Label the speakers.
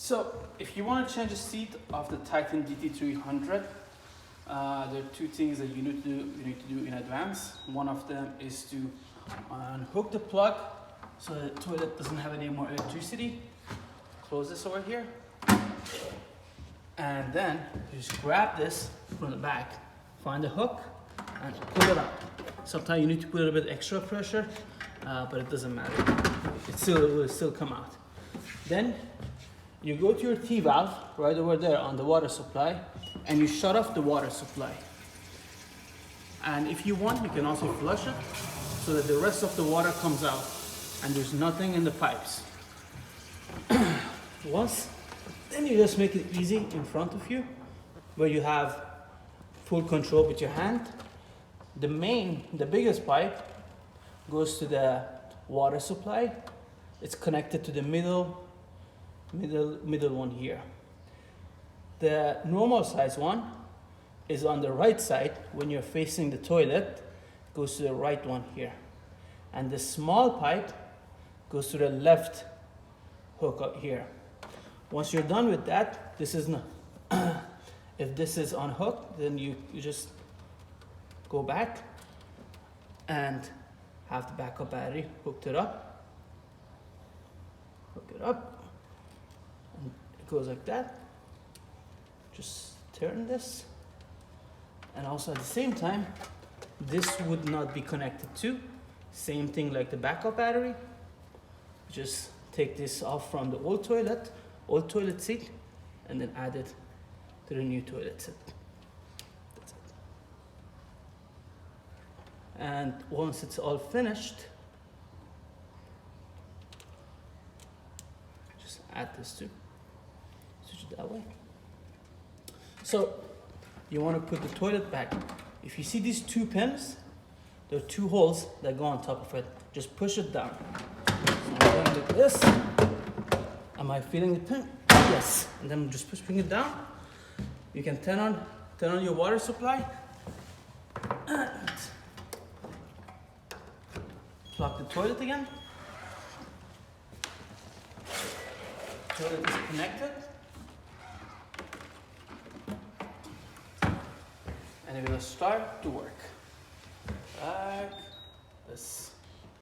Speaker 1: So if you want to change the seat of the Titan DT300, there are two things that you need to do in advance. One of them is to unhook the plug so the toilet doesn't have any more electricity. Close this over here, and then you just grab this from the back, find the hook, and pull it up. Sometimes you need to put a little bit extra pressure, but it doesn't matter. It will still come out. Then you go to your T-valve right over there on the water supply, and you shut off the water supply. And if you want, you can also flush it so that the rest of the water comes out and there's nothing in the pipes. Then you just make it easy in front of you, where you have full control with your hand. The biggest pipe goes to the water supply. It's connected to the middle one here. The normal size one is on the right side when you're facing the toilet, goes to the right one here. And the small pipe goes to the left hook up here. Once you're done with that, this is not, if this is unhooked, then you just go back and have the backup battery hooked it up. Hook it up, and it goes like that. Just turn this, and also at the same time, this would not be connected to. Same thing like the backup battery. Just take this off from the old toilet seat, and then add it to the new toilet seat. That's it. And once it's all finished, just add this to switch it that way. So you want to put the toilet back. If you see these two pins, there are two holes that go on top of it. Just push it down. So I'm going like this. Am I feeling the pin? Yes. And then just pushing it down. You can turn on your water supply. And plug the toilet again. Toilet is connected. And it will start to work like this.